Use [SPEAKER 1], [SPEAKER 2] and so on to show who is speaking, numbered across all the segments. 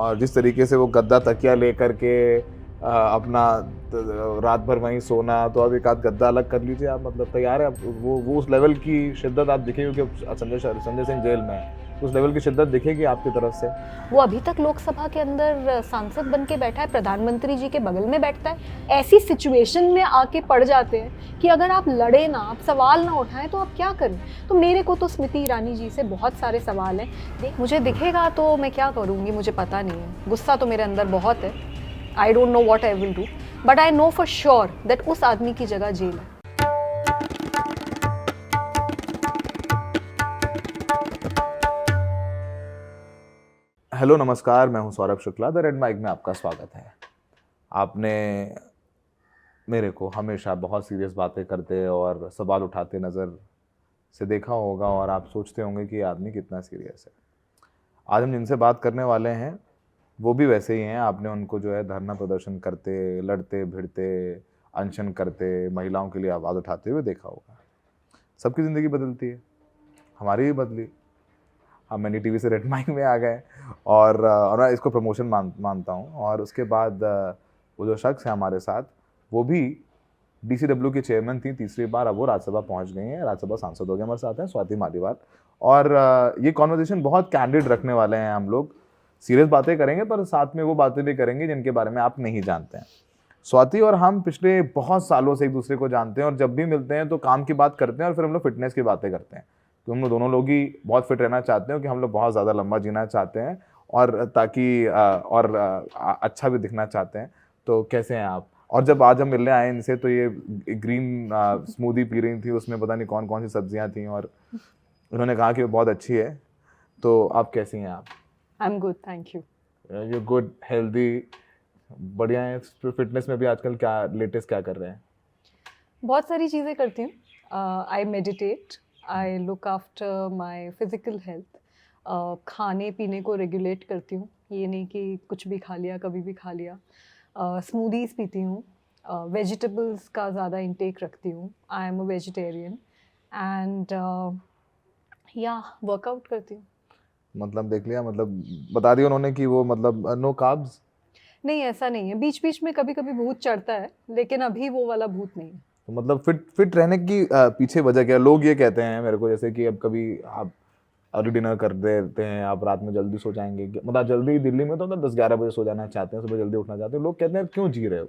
[SPEAKER 1] और जिस तरीके से वो गद्दा तकिया लेकर के अपना रात भर वहीं सोना, तो अब एक आध गद्दा अलग कर लीजिए आप, मतलब तैयार है आप। वो उस लेवल की शिद्दत आप दिखेगी, क्योंकि संजय सिंह जेल में है, उस लेवल की शिद्दत दिखेगी आपकी तरफ से।
[SPEAKER 2] वो अभी तक लोकसभा के अंदर सांसद बन के बैठा है, प्रधानमंत्री जी के बगल में बैठता है। ऐसी सिचुएशन में आके पड़ जाते हैं कि अगर आप लड़े ना, आप सवाल ना उठाएं तो आप क्या करें। तो मेरे को तो स्मृति ईरानी जी से बहुत सारे सवाल हैं। मुझे दिखेगा तो मैं क्या करूँगी मुझे पता नहीं है। गुस्सा तो मेरे अंदर बहुत है। I don't know what I will do, but I know for sure that उस आदमी की जगह जेल है।
[SPEAKER 1] हेलो नमस्कार, मैं हूं Saurabh Shukla. The red mic में आपका स्वागत है। आपने मेरे को हमेशा बहुत सीरियस बातें करते और सवाल उठाते नज़र से देखा होगा, और आप सोचते होंगे कि ये आदमी कितना सीरियस है। आज हम जिनसे बात करने वाले हैं वो भी वैसे ही हैं। आपने उनको जो है धरना प्रदर्शन करते, लड़ते भिड़ते, अनशन करते, महिलाओं के लिए आवाज़ उठाते हुए देखा होगा। सबकी ज़िंदगी बदलती है, हमारी भी बदली। हम मैनी टीवी से रेड माइक में आ गए, और मैं इसको प्रमोशन मानता हूँ। और उसके बाद वो जो शख्स है हमारे साथ, वो भी DCW की चेयरमैन थी तीसरी बार, अब वो राज्यसभा पहुँच गई हैं, राज्यसभा सांसद हो गए। हमारे साथ हैं स्वाति मालीवाल। और ये कॉन्वर्सेशन बहुत कैंडिड रखने वाले हैं हम लोग। सीरियस बातें करेंगे, पर साथ में वो बातें भी करेंगे जिनके बारे में आप नहीं जानते हैं। स्वाति और हम पिछले बहुत सालों से एक दूसरे को जानते हैं, और जब भी मिलते हैं तो काम की बात करते हैं, और फिर हम लोग फिटनेस की बातें करते हैं। तो हम लोग दोनों लोग ही बहुत फिट रहना चाहते हैं, कि हम लोग बहुत ज़्यादा लंबा जीना चाहते हैं, और ताकि अच्छा भी दिखना चाहते हैं। तो कैसे हैं आप? और जब आज हम मिलने आए इनसे, तो ये ग्रीन स्मूदी पी रही थी, उसमें पता नहीं कौन कौन सी सब्जियां थी, और उन्होंने कहा कि वो बहुत अच्छी है। तो आप कैसी हैं आप?
[SPEAKER 2] I am good, thank you.
[SPEAKER 1] You good, healthy, बढ़िया है। फिटनेस में भी आजकल क्या लेटेस्ट क्या कर रहे हैं?
[SPEAKER 2] बहुत सारी चीज़ें करती हूँ। I meditate, I look after my physical health. खाने पीने को रेगुलेट करती हूँ, ये नहीं कि कुछ भी खा लिया कभी भी खा लिया। स्मूदीज़ पीती हूँ, वेजिटेबल्स का ज़्यादा इंटेक रखती हूँ। I am a vegetarian and या वर्कआउट करती हूँ।
[SPEAKER 1] मतलब देख लिया, मतलब बता दिया उन्होंने कि वो मतलब नो कार्ब्स।
[SPEAKER 2] नहीं, ऐसा नहीं है, बीच बीच में कभी कभी भूत चढ़ता है, लेकिन अभी वो वाला भूत नहीं है।
[SPEAKER 1] तो मतलब फिट रहने की पीछे वजह क्या है? लोग ये कहते हैं मेरे को, जैसे कि अब कभी आप अर्ली डिनर कर देते हैं, आप रात में जल्दी सो जाएंगे, मतलब जल्दी दिल्ली में तो मतलब 10-11 बजे सो जाना चाहते हैं, सुबह जल्दी उठना चाहते हैं। लोग कहते हैं क्यों जी रहे हो,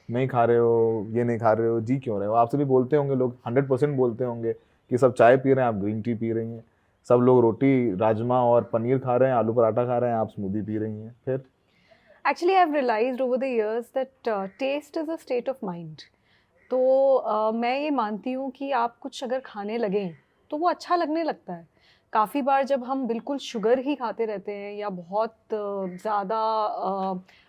[SPEAKER 1] नहीं खा रहे हो, ये नहीं खा रहे हो, जी क्यों रहे हो? आपसे भी बोलते होंगे लोग, 100% बोलते होंगे कि सब चाय पी रहे हैं, आप ग्रीन टी पी रही हैं। सब लोग रोटी राजमा और पनीर खा रहे हैं, आलू पराठा खा रहे हैं, आप स्मूदी पी रही हैं। फिर
[SPEAKER 2] Actually, I've realized over the years that taste is a state of mind. तो मैं ये मानती हूँ कि आप कुछ अगर खाने लगें तो वो अच्छा लगने लगता है। काफ़ी बार जब हम बिल्कुल शुगर ही खाते रहते हैं या बहुत ज़्यादा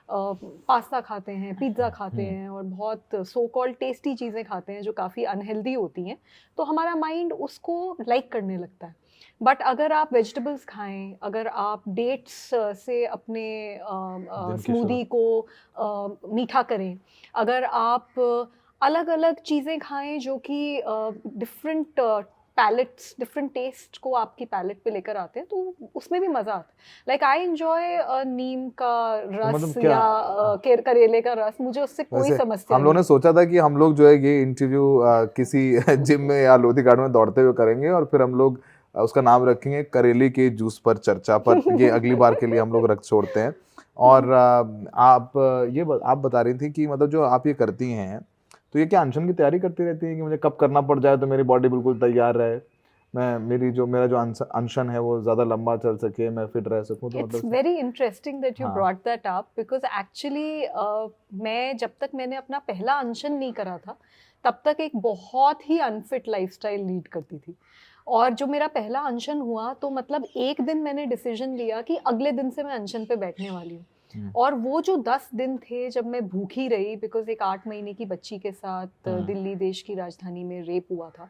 [SPEAKER 2] पास्ता खाते हैं, पिज़्ज़ा खाते हैं और बहुत सो कॉल्ड टेस्टी चीज़ें खाते हैं जो काफ़ी अनहेल्दी होती हैं, तो हमारा माइंड उसको लाइक करने लगता है। बट अगर आप वेजिटेबल्स खाएं, अगर आप डेट्स से अपने
[SPEAKER 1] दिन की
[SPEAKER 2] स्मूदी को मीठा करें, अगर आप अलग अलग चीज़ें खाएं जो कि डिफरेंट पैलेट्स, डिफरेंट टेस्ट को आपकी पैलेट पे लेकर आते हैं, तो उसमें भी मज़ा आता है। लाइक आई एंजॉय नीम का रस
[SPEAKER 1] मतलब क्या,
[SPEAKER 2] या करेले का रस, मुझे उससे कोई
[SPEAKER 1] वैसे
[SPEAKER 2] समस्या
[SPEAKER 1] हम लोगों
[SPEAKER 2] नहीं।
[SPEAKER 1] ने सोचा था कि हम लोग जो है ये इंटरव्यू किसी जिम में या लोधी गार्डन में दौड़ते हुए करेंगे, और फिर हम लोग उसका नाम रखेंगे करेले के जूस पर चर्चा, पर ये अगली बार के लिए हम लोग रख छोड़ते हैं। और आप बता रही थी कि मतलब जो आप ये करती हैं, तो ये क्या अनशन की तैयारी करती रहती है कि मुझे कब करना पड़ जाए तो मेरी बॉडी बिल्कुल तैयार रहे, मेरा जो अनशन है वो ज़्यादा लंबा चल सके, मैं फिट रह सकूं? तो
[SPEAKER 2] इट्स
[SPEAKER 1] मतलब
[SPEAKER 2] वेरी इंटरेस्टिंग दैट यू
[SPEAKER 1] हाँ,
[SPEAKER 2] brought that up, because actually मैं जब तक मैंने अपना पहला अनशन नहीं करा था तब तक एक बहुत ही अनफिट लाइफस्टाइल लीड करती थी। और जो मेरा पहला अनशन हुआ तो मतलब एक दिन मैंने डिसीजन लिया कि अगले दिन से मैं अनशन पे बैठने वाली हूँ। और वो जो 10 दिन थे जब मैं भूखी रही, बिकॉज एक 8 महीने की बच्ची के साथ दिल्ली देश की राजधानी में रेप हुआ था,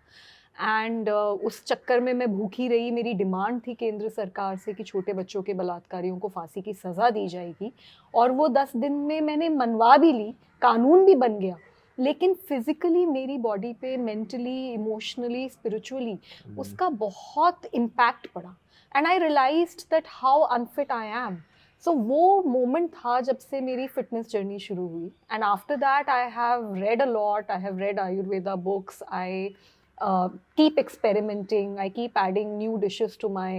[SPEAKER 2] एंड उस चक्कर में मैं भूखी रही। मेरी डिमांड थी केंद्र सरकार से कि छोटे बच्चों के बलात्कारियों को फांसी की सज़ा दी जाएगी, और वो 10 दिन में मैंने मनवा भी ली, कानून भी बन गया। लेकिन फिजिकली मेरी बॉडी पे मेंटली, इमोशनली, स्पिरिचुअली उसका बहुत इम्पैक्ट पड़ा। And I realized that how unfit I am, so वो मोमेंट था जब से मेरी फिटनेस जर्नी शुरू हुई. And after that I have read a lot, I have read Ayurveda books, I keep experimenting, I keep adding new dishes to my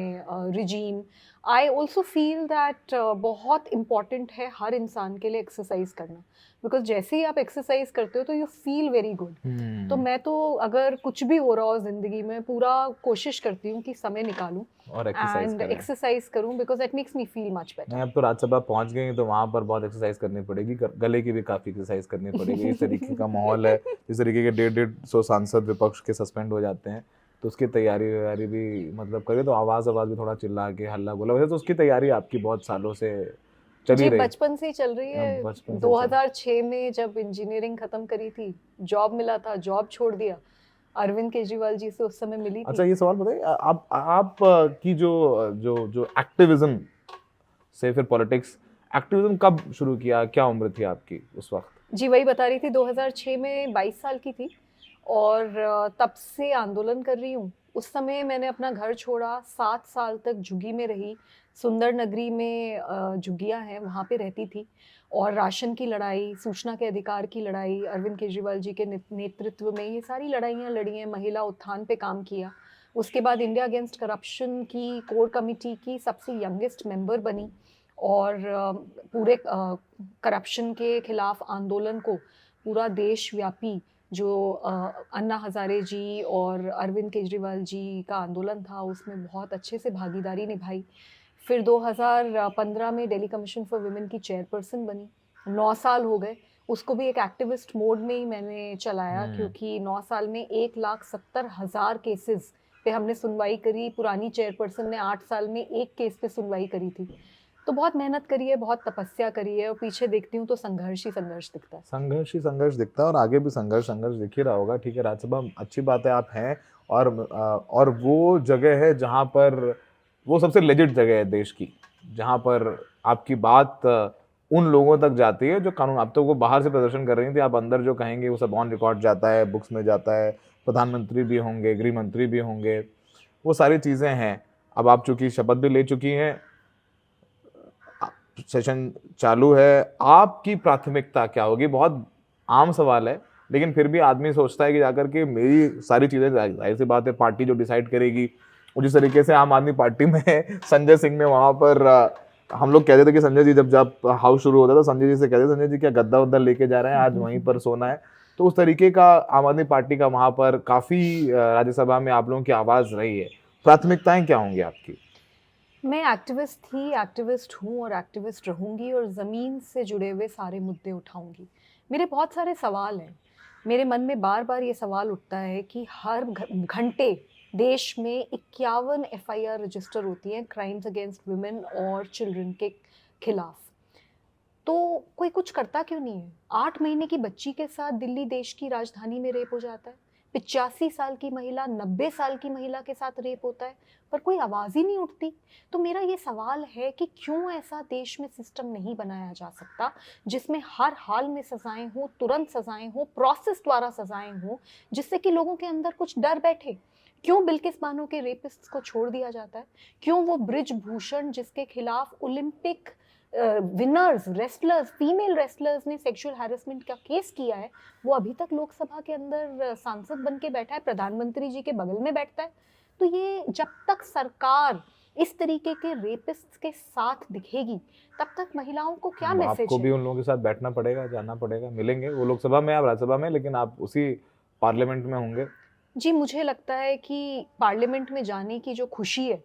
[SPEAKER 2] regime. I also feel that बहुत important है हर इंसान के लिए एक्सरसाइज करना, because जैसे ही आप एक्सरसाइज करते हो तो यू फील वेरी गुड. तो मैं तो अगर कुछ भी हो रहा हो जिंदगी में, पूरा कोशिश करती हूँ कि समय निकालूं
[SPEAKER 1] और एक्सरसाइज
[SPEAKER 2] एंड
[SPEAKER 1] करें।
[SPEAKER 2] एक्सरसाइज करूं, because it makes me feel much
[SPEAKER 1] नहीं,
[SPEAKER 2] बेटर.
[SPEAKER 1] अब तो राज्यसभा पहुंच गए हैं तो वहां पर बहुत एक्सरसाइज करनी पड़ेगी, गले की भी काफी एक्सरसाइज करनी पड़ेगी। इस तरीके का माहौल है, इस तरीके के 150 सांसद विपक्ष के सस्पेंड हो जाते हैं, तो उसकी तैयारी वैयारी भी मतलब करे, तो आवाज भी थोड़ा चिल्ला के हल्ला बोला, वैसे तो उसकी तैयारी आपकी बहुत सालों से चली
[SPEAKER 2] जी
[SPEAKER 1] रही।
[SPEAKER 2] बचपन से ही चल रही है.
[SPEAKER 1] बचपन से
[SPEAKER 2] 2006 में जब इंजीनियरिंग खत्म करी थी, जॉब मिला था, जॉब छोड़ दिया. अरविंद केजरीवाल जी से उस समय मिली
[SPEAKER 1] अच्छा,
[SPEAKER 2] थी.
[SPEAKER 1] ये सवाल बताइए, आप की जो जो जो एक्टिविज्म से फिर पॉलिटिक्स, एक्टिविज्म कब शुरू किया, क्या उम्र थी आपकी उस वक्त?
[SPEAKER 2] जी वही बता रही थी, 2006 में 22 साल की थी और तब से आंदोलन कर रही हूँ. उस समय मैंने अपना घर छोड़ा, 7 साल तक झुग्गी में रही. सुंदर नगरी में झुग्गियाँ हैं, वहाँ पे रहती थी. और राशन की लड़ाई, सूचना के अधिकार की लड़ाई, अरविंद केजरीवाल जी के नेतृत्व में ये सारी लड़ाइयाँ लड़ी हैं. महिला उत्थान पे काम किया. उसके बाद इंडिया अगेंस्ट करप्शन की कोर कमेटी की सबसे यंगेस्ट मेंबर बनी और पूरे करप्शन के खिलाफ आंदोलन को पूरा देशव्यापी जो अन्ना हजारे जी और अरविंद केजरीवाल जी का आंदोलन था, उसमें बहुत अच्छे से भागीदारी निभाई. फिर 2015 में दिल्ली कमीशन फॉर वुमेन की चेयरपर्सन बनी. 9 साल हो गए. उसको भी एक एक्टिविस्ट मोड में ही मैंने चलाया, क्योंकि 9 साल में 1,70,000 केसेस पे हमने सुनवाई करी. पुरानी चेयरपर्सन ने 8 साल में एक केस पे सुनवाई करी थी. तो बहुत मेहनत करी है, बहुत तपस्या करी है, और पीछे देखती हूँ तो संघर्ष ही संघर्ष दिखता है.
[SPEAKER 1] संघर्ष ही संघर्ष दिखता है, और आगे भी संघर्ष दिख ही रहा होगा। ठीक है, राज्यसभा अच्छी बात है, आप हैं, और वो जगह है जहाँ पर, वो सबसे लेजिट जगह है देश की, जहाँ पर आपकी बात उन लोगों तक जाती है जो कानून, आप तो वो बाहर से प्रदर्शन कर रही थी, आप अंदर जो कहेंगे वो सब ऑन रिकॉर्ड जाता है, बुक्स में जाता है, प्रधानमंत्री भी होंगे, गृह मंत्री भी होंगे, वो सारी चीज़ें हैं। अब आप चूंकि शपथ भी ले चुकी हैं, सेशन चालू है, आपकी प्राथमिकता क्या होगी? बहुत आम सवाल है, लेकिन फिर भी आदमी सोचता है कि जाकर के मेरी सारी चीज़ें, जाहिर सी बात है पार्टी जो डिसाइड करेगी, और जिस तरीके से आम आदमी पार्टी में संजय सिंह ने वहाँ पर, हम लोग कहते थे कि संजय जी जब हाउस शुरू होता था, संजय जी से कहते, संजय जी क्या गद्दा वद्दा लेके जा रहे हैं, आज वहीं पर सोना है। तो उस तरीके का आम आदमी पार्टी का वहाँ पर काफ़ी राज्यसभा में आप लोगों की आवाज़ रही है। प्राथमिकताएं क्या होंगी आपकी?
[SPEAKER 2] मैं एक्टिविस्ट थी, एक्टिविस्ट हूँ और एक्टिविस्ट रहूँगी, और ज़मीन से जुड़े हुए सारे मुद्दे उठाऊँगी. मेरे बहुत सारे सवाल हैं. मेरे मन में बार बार ये सवाल उठता है कि हर घंटे देश में 51 FIR रजिस्टर होती हैं क्राइम्स अगेंस्ट वुमेन और चिल्ड्रन के खिलाफ. तो कोई कुछ करता क्यों नहीं है? 8 महीने की बच्ची के साथ दिल्ली देश की राजधानी में रेप हो जाता है. 85 साल की महिला, 90 साल की महिला के साथ रेप होता है, पर कोई आवाज़ ही नहीं उठती. तो मेरा ये सवाल है कि क्यों ऐसा देश में सिस्टम नहीं बनाया जा सकता जिसमें हर हाल में सजाएं हो, तुरंत सजाएं हो, प्रोसेस द्वारा सजाएं हो, जिससे कि लोगों के अंदर कुछ डर बैठे. क्यों बिल्किस बानो के रेपिस्ट्स को छोड़ दिया जाता है? क्यों वो ब्रिज भूषण, जिसके खिलाफ Olympic winners, wrestlers, female wrestlers ने सेक्सुअल हैरेसमेंट का केस किया है, वो अभी तक लोकसभा के अंदर सांसद बन के बैठा है, प्रधानमंत्री जी के बगल में बैठता है. तो ये जब तक सरकार इस तरीके के रेपिस्ट के साथ दिखेगी, तब तक महिलाओं को क्या मैसेज
[SPEAKER 1] आपको
[SPEAKER 2] है?
[SPEAKER 1] भी उन लोगों के साथ बैठना पड़ेगा, जाना पड़ेगा, मिलेंगे वो लोकसभा में, आप राज्यसभा में, लेकिन आप उसी पार्लियामेंट में होंगे.
[SPEAKER 2] जी मुझे लगता है कि पार्लियामेंट में जाने की जो खुशी है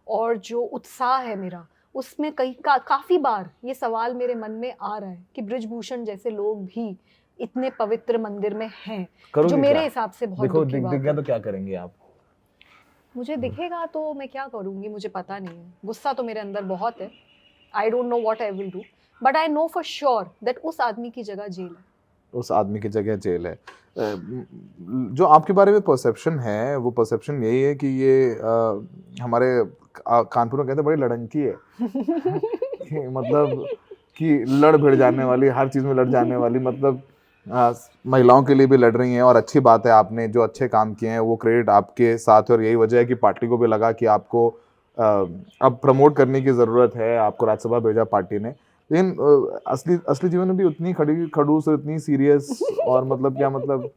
[SPEAKER 2] और जो उत्साह है मेरा, उसमें काफ़ी बार ये सवाल मेरे मन में आ रहा है कि ब्रिजभूषण जैसे लोग भी इतने पवित्र मंदिर में हैं, जो मेरे हिसाब से बहुत
[SPEAKER 1] देखो,
[SPEAKER 2] दुख की
[SPEAKER 1] दिख
[SPEAKER 2] बात
[SPEAKER 1] गया
[SPEAKER 2] है.
[SPEAKER 1] तो क्या करेंगे आप?
[SPEAKER 2] मुझे दिखेगा तो मैं क्या करूँगी, मुझे पता नहीं है. गुस्सा तो मेरे अंदर बहुत है. I don't know what I will do, but I know for sure that उस आदमी की जगह जेल है.
[SPEAKER 1] उस आदमी की जगह जेल है. जो आपके बारे में परसेप्शन है, वो परसेप्शन यही है कि ये हमारे कानपुर में कहते हैं बड़ी लड़ंकी है. कि मतलब कि लड़ भिड़ जाने वाली, हर चीज़ में लड़ जाने वाली, मतलब महिलाओं के लिए भी लड़ रही हैं, और अच्छी बात है, आपने जो अच्छे काम किए हैं वो क्रेडिट आपके साथ है, और यही वजह है कि पार्टी को भी लगा कि आपको अब प्रमोट करने की ज़रूरत है, आपको राज्यसभा भेजा पार्टी ने, लेकिन असली असली जीवन में भी उतनी खड़ूस और इतनी सीरियस और मतलब क्या मतलब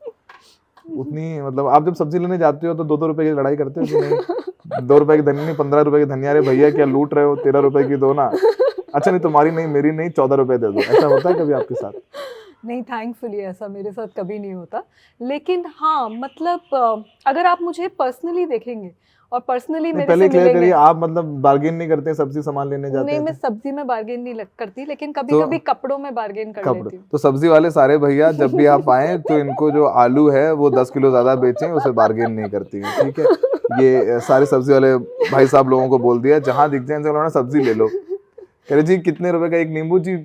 [SPEAKER 1] उतनी मतलब आप जब सब्जी लेने जाते हो तो 2-2 रुपए की लड़ाई करते हो कि नहीं 2 रुपए की धनिया नहीं 15 रुपए की धनिया, अरे भैया क्या लूट रहे हो, 13 रुपए की दो ना, अच्छा नहीं तुम्हारी नहीं मेरी नहीं 14 रुपए दे दो, ऐसा होता है कभी आपके साथ?
[SPEAKER 2] नहीं, थैंकफुली ऐसा मेरे साथ कभी नहीं होता। लेकिन हाँ, मतलब अगर आप मुझे पर्सनली देखेंगे और पर्सनली
[SPEAKER 1] नहीं
[SPEAKER 2] मेरे
[SPEAKER 1] पहले
[SPEAKER 2] से
[SPEAKER 1] क्लियर करिए,
[SPEAKER 2] मिलेंगे,
[SPEAKER 1] आप मतलब बार्गेन नहीं करते हैं, सब्जी सामान लेने जाते
[SPEAKER 2] नहीं
[SPEAKER 1] हैं
[SPEAKER 2] मैं
[SPEAKER 1] तो?
[SPEAKER 2] सब्जी में बार्गेन नहीं करती, लेकिन कभी
[SPEAKER 1] तो
[SPEAKER 2] कभी कपड़ों में बार्गेन कर
[SPEAKER 1] कपड़े
[SPEAKER 2] लेती हूँ।
[SPEAKER 1] तो सब्जी वाले सारे भैया जब भी आप आए तो इनको जो आलू है वो 10 किलो ज्यादा बेचें, उसे बार्गेन नहीं करती हैं, ठीक है? ये सारे सब्जी वाले भाई साहब लोगों को बोल दिया, जहां दिख जाए इनसे सब्जी ले लो, कह रहे जी कितने रुपए का एक नींबू जी,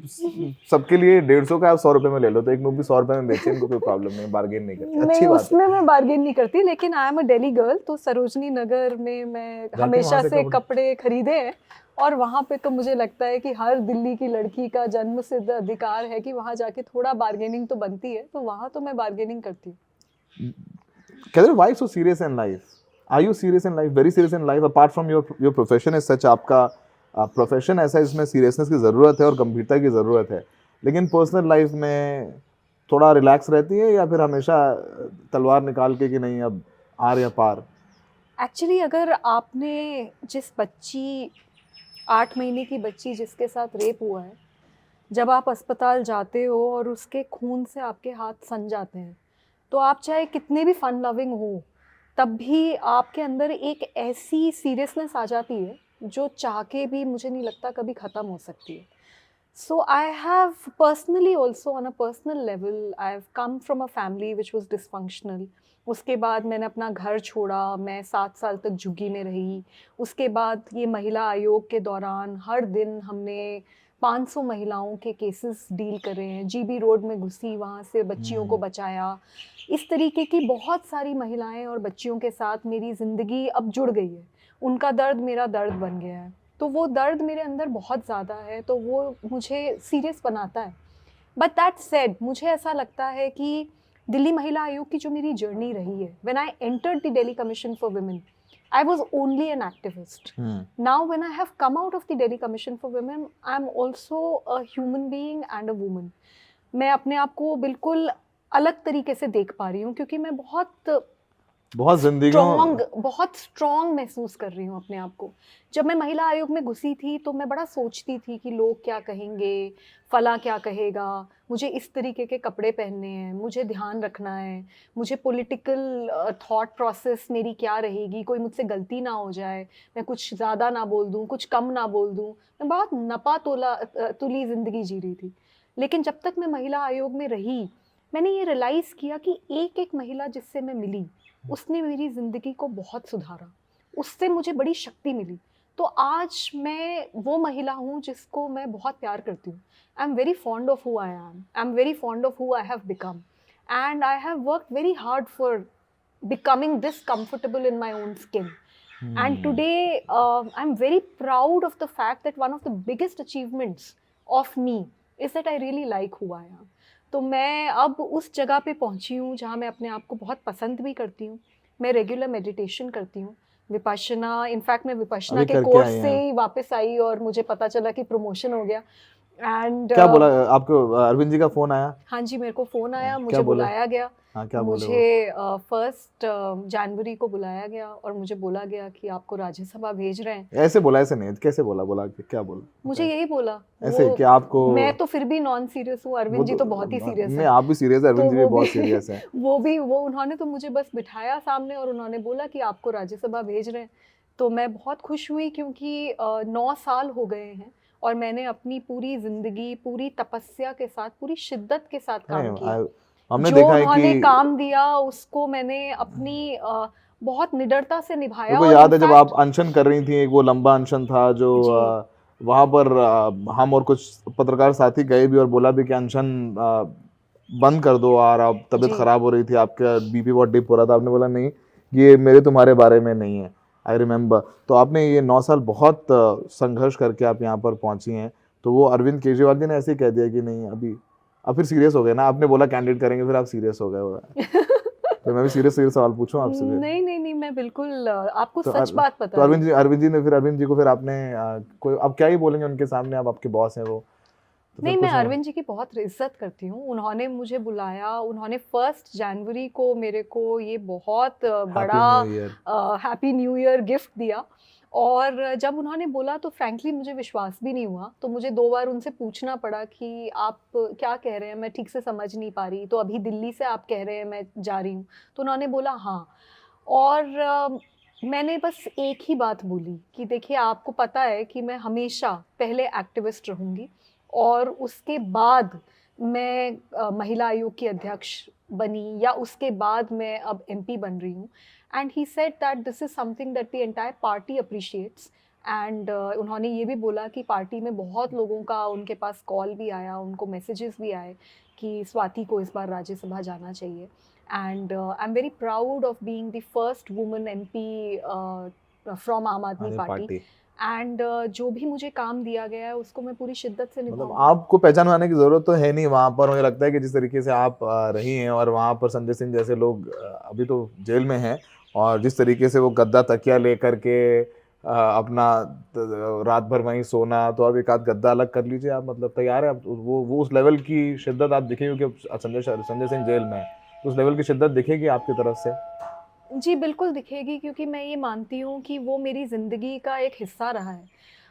[SPEAKER 1] सबके लिए 150 का, आप 100 रुपए में ले लो, तो एक नींबू 100 रुपए में बेचे, इनको कोई प्रॉब्लम नहीं, बार्गेन नहीं करते,
[SPEAKER 2] नहीं,
[SPEAKER 1] अच्छी बात है।
[SPEAKER 2] उसमें मैं बार्गेन नहीं करती, लेकिन I am a Delhi girl, तो सरोजनी नगर में मैं
[SPEAKER 1] जाती हैं
[SPEAKER 2] हमेशा
[SPEAKER 1] वहां से
[SPEAKER 2] से
[SPEAKER 1] कपड़े?
[SPEAKER 2] कपड़े खरीदे हैं। और वहाँ पे तो मुझे लगता है कि हर दिल्ली की लड़की का जन्म सिद्ध अधिकार है कि वहाँ जाके थोड़ा बार्गेनिंग तो बनती है, तो वहाँ तो मैं बार्गेनिंग करती हूँ।
[SPEAKER 1] कह रहे why so serious in life? Are you serious in life, very serious in life, apart from your profession is such, आपका प्रोफेशन ऐसा है इसमें सीरियसनेस की ज़रूरत है और गंभीरता की ज़रूरत है, लेकिन पर्सनल लाइफ में थोड़ा रिलैक्स रहती है या फिर हमेशा तलवार निकाल के कि नहीं अब आर या पार?
[SPEAKER 2] एक्चुअली अगर आपने जिस बच्ची 8 महीने की बच्ची जिसके साथ रेप हुआ है, जब आप अस्पताल जाते हो और उसके खून से आपके हाथ सन जाते हैं, तो आप चाहे कितने भी फन लविंग हो, तब भी आपके अंदर एक ऐसी सीरियसनेस आ जाती है जो चाह के भी मुझे नहीं लगता कभी ख़त्म हो सकती है। So I have personally also on a personal level, I've come from a family which was dysfunctional. उसके बाद मैंने अपना घर छोड़ा, मैं 7 साल तक झुग्गी में रही। उसके बाद ये महिला आयोग के दौरान हर दिन हमने 500 महिलाओं के केसेस डील करे हैं। जीबी रोड में घुसी, वहाँ से बच्चियों को बचाया। इस तरीके की बहुत सारी महिलाएं और बच्चियों के साथ मेरी ज़िंदगी अब जुड़ गई है। उनका दर्द मेरा दर्द बन गया है। तो वो दर्द मेरे अंदर बहुत ज़्यादा है, तो वो मुझे सीरियस बनाता है। बट दैट सेड, मुझे ऐसा लगता है कि दिल्ली महिला आयोग की जो मेरी जर्नी रही है, when I entered the Delhi commission for women, I was only an activist. Now when I have come out of the Delhi Commission for Women, I am also a human being and a woman. मैं अपने आप को बिल्कुल अलग तरीके से देख पा रही हूँ, क्योंकि मैं बहुत स्ट्रॉन्ग महसूस कर रही हूँ अपने आप को। जब मैं महिला आयोग में घुसी थी तो मैं बड़ा सोचती थी कि लोग क्या कहेंगे, फला क्या कहेगा, मुझे इस तरीके के कपड़े पहनने हैं, मुझे ध्यान रखना है, मुझे पॉलिटिकल थॉट प्रोसेस मेरी क्या रहेगी, कोई मुझसे गलती ना हो जाए, मैं कुछ ज़्यादा ना बोल दूँ, कुछ कम ना बोल दूँ। मैं बहुत नपा तुली ज़िंदगी जी रही थी। लेकिन जब तक मैं महिला आयोग में रही, मैंने ये रियलाइज़ किया कि एक एक महिला जिससे मैं मिली, उसने मेरी ज़िंदगी को बहुत सुधारा, उससे मुझे बड़ी शक्ति मिली। तो आज मैं वो महिला हूँ जिसको मैं बहुत प्यार करती हूँ। I am very fond of who I am, I am very fond of who I have become, and I have worked very hard for becoming this comfortable in my own skin. And today, I'm very proud of the fact that one of the biggest achievements of me is that I really like who I am. तो मैं अब उस जगह पे पहुंची हूँ जहाँ मैं अपने आप को बहुत पसंद भी करती हूँ। मैं रेगुलर मेडिटेशन करती हूँ, विपश्यना, इनफैक्ट मैं विपश्यना
[SPEAKER 1] अभी
[SPEAKER 2] के
[SPEAKER 1] करके
[SPEAKER 2] कोर्स
[SPEAKER 1] आए
[SPEAKER 2] से
[SPEAKER 1] हैं?
[SPEAKER 2] ही वापस आई और मुझे पता चला कि प्रमोशन हो गया। एंड
[SPEAKER 1] क्या बोला आपको, अरविंद जी का फोन आया?
[SPEAKER 2] हाँ जी, मेरे को फ़ोन आया,
[SPEAKER 1] क्या
[SPEAKER 2] मुझे
[SPEAKER 1] बोले?
[SPEAKER 2] बुलाया गया।
[SPEAKER 1] हाँ क्या बोले वो?
[SPEAKER 2] मुझे 1 जनवरी को बुलाया गया और मुझे बोला गया कि आपको राज्यसभा भेज रहे हैं।
[SPEAKER 1] ऐसे बोला, ऐसे नहीं, कैसे बोला, बोला कि क्या बोला?
[SPEAKER 2] मुझे यही बोला।
[SPEAKER 1] ऐसे कि आपको,
[SPEAKER 2] मैं तो फिर भी नॉन सीरियस हूँ, अरविंद जी तो बहुत ही सीरियस
[SPEAKER 1] नहीं
[SPEAKER 2] है।
[SPEAKER 1] आप भी सीरियस है,
[SPEAKER 2] तो
[SPEAKER 1] अरविंद जी भी
[SPEAKER 2] वो
[SPEAKER 1] बहुत
[SPEAKER 2] भी
[SPEAKER 1] सीरियस है।
[SPEAKER 2] वो उन्होंने तो मुझे बस बिठाया सामने और उन्होंने बोला कि आपको राज्यसभा भेज रहे हैं। तो मैं बहुत खुश हुई, क्योंकि 9 साल हो गए हैं और मैंने अपनी पूरी ज़िंदगी पूरी तपस्या के साथ, पूरी शिद्दत के साथ काम किया।
[SPEAKER 1] हमने
[SPEAKER 2] जो
[SPEAKER 1] देखा है
[SPEAKER 2] उन्होंने
[SPEAKER 1] कि
[SPEAKER 2] काम दिया उसको मैंने अपनी बहुत निडरता से निभाया।
[SPEAKER 1] मेरे को
[SPEAKER 2] और
[SPEAKER 1] याद है जब
[SPEAKER 2] इनफैक्ट
[SPEAKER 1] आप अनशन कर रही थी, एक वो लंबा अनशन था जो
[SPEAKER 2] जी,
[SPEAKER 1] वहां पर हम और कुछ पत्रकार साथी गए भी और बोला भी कि अनशन बंद कर दो, और अब तबीयत
[SPEAKER 2] जी,
[SPEAKER 1] खराब हो रही थी, आपका बीपी बहुत डिप हो रहा था, आपने बोला नहीं ये मेरे तुम्हारे बारे में नहीं है, आई रिमेम्बर। तो आपने ये 9 साल बहुत संघर्ष करके आप यहाँ पर पहुंची हैं। तो वो अरविंद केजरीवाल जी ने ऐसे ही कह दिया कि नहीं अभी, अब फिर सीरियस हो गए ना, आपने बोला कैंडिडेट करेंगे, फिर आप सीरियस हो गए हो। तो मैं भी सीरियस सीरियस सवाल पूछूं आपसे फिर?
[SPEAKER 2] नहीं, मैं मैं बिल्कुल आपको
[SPEAKER 1] तो
[SPEAKER 2] सच बात पता
[SPEAKER 1] तो
[SPEAKER 2] है।
[SPEAKER 1] अरविंद जी को फिर आपने कोई अब क्या ही बोलेंगे उनके सामने, अब आपके बॉस हैं वो, तो फिर
[SPEAKER 2] नहीं, मैं
[SPEAKER 1] कुछ
[SPEAKER 2] अरविंद जी की बहुत इज़्ज़त करती हूँ। उन्होंने मुझे बुलाया, उन्होंने 1 जनवरी को मेरे को ये बहुत
[SPEAKER 1] हैप्पी न्यू
[SPEAKER 2] बड़ा
[SPEAKER 1] year.
[SPEAKER 2] Happy new year gift दिया। और जब उन्होंने बोला तो फ्रैंकली मुझे विश्वास भी नहीं हुआ। तो मुझे 2 बार उनसे पूछना पड़ा कि आप क्या कह रहे हैं? मैं ठीक से समझ नहीं पा रही। तो अभी दिल्ली से आप कह रहे हैं मैं जा रही हूँ। तो उन्होंने बोला हाँ। और मैंने बस एक ही बात बोली कि देखिए आपको पता है कि मैं हमेशा पहले एक्टिविस्ट रहूँगी और उसके बाद मैं महिला आयोग की अध्यक्ष बनी या उसके बाद मैं अब एमपी बन रही हूँ। And he said that this is something that the entire party appreciates. And उन्होंने ये भी बोला कि पार्टी में बहुत लोगों का उनके पास कॉल भी आया, उनको मैसेजेस भी आए कि स्वाति को इस बार राज्यसभा जाना चाहिए। And I'm very proud of being the first woman MP from आम आदमी पार्टी। एंड जो भी मुझे काम दिया गया है उसको मैं पूरी शिद्दत से
[SPEAKER 1] मतलब
[SPEAKER 2] निभाऊंगी।
[SPEAKER 1] आपको पहचानवाने की जरूरत तो है नहीं वहां पर, मुझे लगता है कि जिस तरीके से आप रही हैं, और वहां पर संजय सिंह जैसे लोग अभी तो जेल में हैं, और जिस तरीके से वो गद्दा तकिया लेकर के अपना रात भर वहीं सोना, तो अब एक आध गद्दा अलग कर लीजिए आप, मतलब तैयार है आप, वो उस लेवल की शिद्दत आप दिखेगी, क्योंकि संजय सिंह जेल में है, तो उस लेवल की शिद्दत दिखेगी आपकी तरफ से।
[SPEAKER 2] जी बिल्कुल दिखेगी, क्योंकि मैं ये मानती हूँ कि वो मेरी ज़िंदगी का एक हिस्सा रहा है।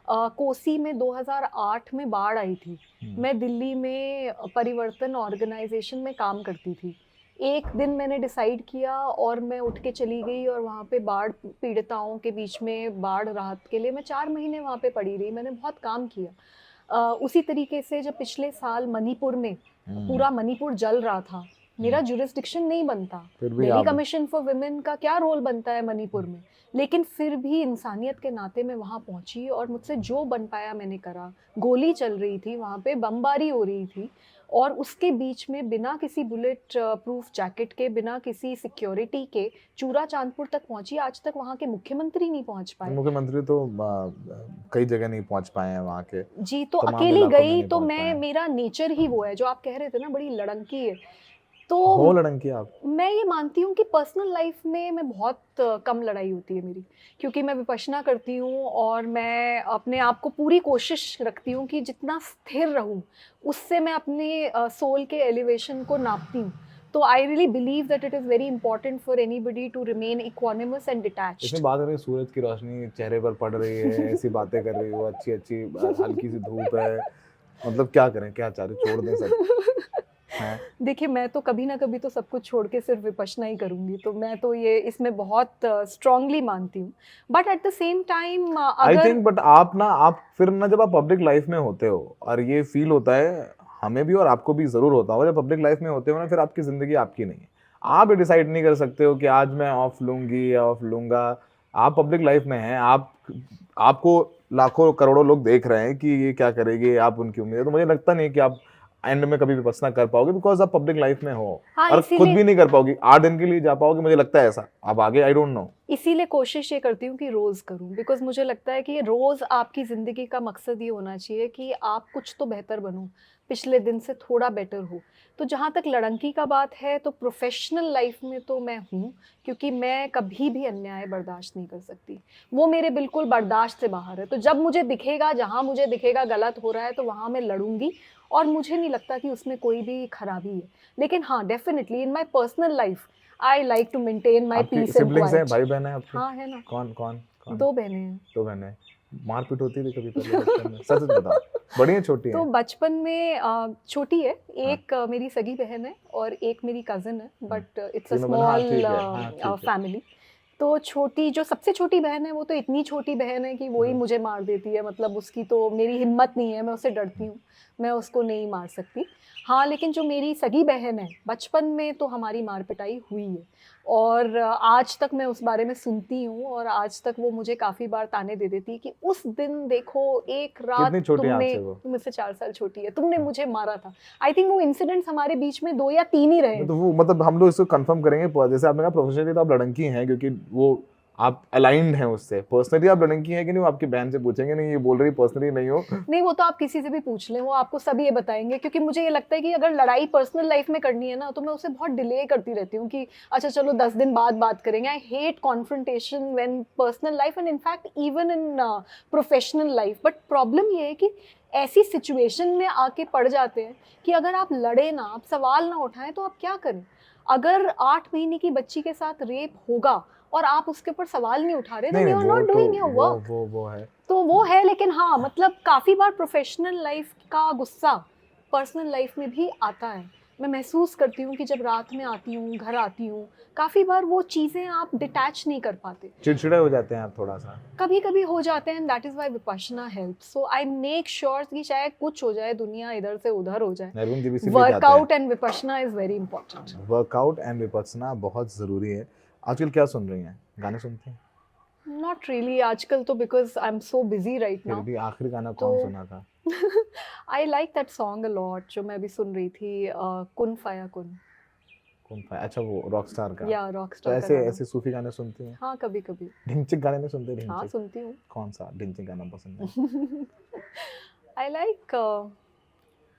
[SPEAKER 2] कोसी में 2008 में बाढ़ आई थी। मैं दिल्ली में परिवर्तन ऑर्गेनाइजेशन में काम करती थी। एक दिन मैंने डिसाइड किया और मैं उठ के चली गई और वहाँ पे बाढ़ पीड़िताओं के बीच में बाढ़ राहत के लिए मैं 4 महीने वहाँ पे पड़ी रही। मैंने बहुत काम किया। उसी तरीके से जब पिछले साल मणिपुर में पूरा मणिपुर जल रहा था, मेरा जुरिस्डिक्शन नहीं बनता।
[SPEAKER 1] फिर भी
[SPEAKER 2] दिल्ली
[SPEAKER 1] आप
[SPEAKER 2] कमीशन फॉर वुमेन का क्या रोल बनता है मणिपुर में, लेकिन फिर भी इंसानियत के नाते मैं वहाँ पहुँची और मुझसे जो बन पाया मैंने करा। गोली चल रही थी वहाँ पे, बमबारी हो रही थी, और उसके बीच में बिना किसी बुलेट प्रूफ जैकेट के, बिना किसी सिक्योरिटी के चूरा चांदपुर तक पहुँची। आज तक वहाँ के मुख्यमंत्री नहीं पहुँच पाए।
[SPEAKER 1] मुख्यमंत्री तो कई जगह नहीं पहुंच पाए हैं, वहाँ के
[SPEAKER 2] जी, तो
[SPEAKER 1] तमाम
[SPEAKER 2] अकेली
[SPEAKER 1] इलाकों में
[SPEAKER 2] गई
[SPEAKER 1] नहीं
[SPEAKER 2] तो
[SPEAKER 1] पहुंच पाए
[SPEAKER 2] मैं,
[SPEAKER 1] हैं।
[SPEAKER 2] मेरा नेचर ही वो है जो आप कह रहे थे ना, बड़ी लड़ंकी है। तो
[SPEAKER 1] हो लड़ंकी आप?
[SPEAKER 2] मैं ये मानती हूँ कि पर्सनल लाइफ में मैं बहुत कम लड़ाई होती है मेरी, क्योंकि मैं विपश्यना करती हूँ और मैं अपने आप को पूरी कोशिश रखती हूँ कि जितना स्थिर रहूँ, उससे मैं अपने सोल के एलिवेशन को नापती हूँ। तो I really believe that it is very important for anybody to remain equanimous and detached.
[SPEAKER 1] इसमें बात करें, सूरज की रोशनी चेहरे पर पड़ रही है, ऐसी बातें कर रही हो, अच्छी अच्छी हल्की सी धूप है, मतलब क्या करें, क्या चाह रहे, छोड़ दें सब हैं?
[SPEAKER 2] देखिए, मैं तो कभी ना कभी तो सब कुछ छोड़ के सिर्फ विपश्यना ही करूँगी, तो मैं तो ये इसमें बहुत स्ट्रांगली मानती हूँ। But at the same time
[SPEAKER 1] I
[SPEAKER 2] अगर
[SPEAKER 1] थिंक, बट आप फिर ना, जब आप पब्लिक लाइफ में होते हो, और ये फील होता है हमें भी और आपको भी जरूर होता होगा, जब पब्लिक लाइफ में होते हो ना, फिर आपकी जिंदगी आपकी नहीं है। आप ये डिसाइड नहीं कर सकते हो कि आज मैं ऑफ लूंगी या ऑफ लूंगा। आप पब्लिक लाइफ में हैं, आपको लाखों करोड़ों लोग देख रहे हैं कि ये क्या करेगी, आप उनकी उम्मीद है, तो मुझे लगता नहीं कि आप एंड में कभी विपश्यना कर पाओगे, बिकॉज आप पब्लिक लाइफ में हो।
[SPEAKER 2] हाँ,
[SPEAKER 1] और खुद
[SPEAKER 2] इसीलिए
[SPEAKER 1] भी नहीं कर पाओगी, 8 दिन के लिए जा पाओगे, मुझे लगता है ऐसा। अब आगे आई डोंट नो।
[SPEAKER 2] इसीलिए कोशिश ये करती हूँ कि रोज़ करूँ, बिकॉज़ मुझे लगता है कि ये रोज़ आपकी ज़िंदगी का मकसद ये होना चाहिए कि आप कुछ तो बेहतर बनो, पिछले दिन से थोड़ा बेटर हो। तो जहाँ तक लड़ंकी का बात है, तो प्रोफ़ेशनल लाइफ़ में तो मैं हूँ, क्योंकि मैं कभी भी अन्याय बर्दाश्त नहीं कर सकती। वो मेरे बिल्कुल बर्दाश्त से बाहर है। तो जब मुझे दिखेगा, जहाँ मुझे दिखेगा गलत हो रहा है, तो वहाँ मैं लड़ूँगी, और मुझे नहीं लगता कि उसमें कोई भी खराबी है। लेकिन हाँ, definitely in my personal life I like to maintain my
[SPEAKER 1] आपके
[SPEAKER 2] पीस एंड
[SPEAKER 1] सिबलिंग्स हैं,
[SPEAKER 2] क्वाइट।
[SPEAKER 1] भाई बहन है आपके?
[SPEAKER 2] हाँ, है ना।
[SPEAKER 1] कौन कौन कौन?
[SPEAKER 2] 2 बहनें हैं।
[SPEAKER 1] 2 बहनें। मारपीट होती थी कभी पहले बचपन में? सच सच बताओ, बड़ी हैं छोटी
[SPEAKER 2] तो
[SPEAKER 1] हैं?
[SPEAKER 2] बचपन में छोटी है,
[SPEAKER 1] हाँ।
[SPEAKER 2] एक मेरी सगी बहन है और एक मेरी कज़िन है, बट इट्स अ
[SPEAKER 1] तीनों बहन, हाँ
[SPEAKER 2] स्मॉल
[SPEAKER 1] ठीक है, हाँ ठीक है।
[SPEAKER 2] फैमिली। तो छोटी, जो सबसे छोटी बहन है, वो तो इतनी छोटी बहन है कि वो ही मुझे मार देती है। मतलब उसकी तो मेरी हिम्मत नहीं है, मैं उससे डरती हूँ, मैं उसको नहीं मार सकती। हाँ, लेकिन जो मेरी सगी बहन है, बचपन में तो हमारी मार पिटाई हुई है, और आज तक मैं उस बारे में सुनती हूँ, और आज तक वो मुझे काफ़ी बार ताने दे देती है कि उस दिन देखो, एक रात
[SPEAKER 1] कितनी छोटी हैं
[SPEAKER 2] तुमने,
[SPEAKER 1] आपसे वो?
[SPEAKER 2] तुम मुझसे 4 साल छोटी है, तुमने मुझे मारा था। आई थिंक वो इंसिडेंट्स हमारे बीच में 2 या 3 ही रहे
[SPEAKER 1] नहीं
[SPEAKER 2] हैं।
[SPEAKER 1] तो वो, मतलब हम लोग इसको कंफर्म करेंगे, जैसे आपने कहा प्रोफेशनली तो आप लड़की हैं, क्योंकि वो आप अलाइंड हैं उससे, पर्सनली आप लड़की हैं कि नहीं, वो आपकी बहन से पूछेंगे, नहीं ये बोल रही पर्सनली नहीं हो।
[SPEAKER 2] नहीं, वो तो आप किसी से भी पूछ लें, वो आपको सब ये बताएंगे, क्योंकि मुझे ये लगता है कि अगर लड़ाई पर्सनल लाइफ में करनी है ना, तो मैं उसे बहुत डिले करती रहती हूँ कि अच्छा चलो 10 दिन बाद बात करेंगे। I hate confrontation when personal life and in fact even in professional life. But problem ये है कि ऐसी सिचुएशन में आके पड़ जाते हैं कि अगर आप लड़े ना, आप सवाल ना उठाएं, तो आप क्या करें? अगर 8 महीने की बच्ची के साथ रेप होगा और आप उसके ऊपर सवाल नहीं उठा रहे,
[SPEAKER 1] नहीं
[SPEAKER 2] then you are
[SPEAKER 1] वो
[SPEAKER 2] not
[SPEAKER 1] तो
[SPEAKER 2] doing your work।
[SPEAKER 1] वो है।
[SPEAKER 2] तो वो है, लेकिन हाँ मतलब काफ़ी बार प्रोफेशनल लाइफ का गुस्सा पर्सनल लाइफ में भी आता है। मैं महसूस करती हूँ कि जब रात में आती हूँ, घर आती हूँ, काफ़ी बार वो चीज़ें आप डिटैच नहीं कर पाते,
[SPEAKER 1] चिड़चिड़े हो जाते हैं आप थोड़ा सा।
[SPEAKER 2] कभी कभी हो जाते हैं। That is why Vipassana help. So I make sure कि चाहे कुछ हो जाए, दुनिया इधर से उधर हो जाए,
[SPEAKER 1] नरविन जी भी इसीलिए चाहते हैं
[SPEAKER 2] workout and Vipassana is very important.
[SPEAKER 1] Workout and Vipassana बहुत ज़रूरी है। आजकल क्या सुन रही हैं, गाने सुनती हैं?
[SPEAKER 2] नॉट रियली आजकल तो, because I am so busy right
[SPEAKER 1] फिर
[SPEAKER 2] नाउ।
[SPEAKER 1] भी आखिरी गाना
[SPEAKER 2] तो
[SPEAKER 1] कौन सुना था?
[SPEAKER 2] I like that song a lot, जो मैं अभी सुन रही थी, कुन फाया कुन।
[SPEAKER 1] कौन था? अच्छा वो रॉकस्टार का।
[SPEAKER 2] या
[SPEAKER 1] तो
[SPEAKER 2] रॉकस्टार का
[SPEAKER 1] ऐसे
[SPEAKER 2] गाना।
[SPEAKER 1] ऐसे सूफी गाने सुनती हैं?
[SPEAKER 2] हाँ, कभी कभी।
[SPEAKER 1] ढिंचिक गाने नहीं सुनते?
[SPEAKER 2] हाँ,
[SPEAKER 1] ढिंचिक
[SPEAKER 2] सुनती हूँ।
[SPEAKER 1] कौन सा ढिंचिक गाना पसंद है?
[SPEAKER 2] आई लाइक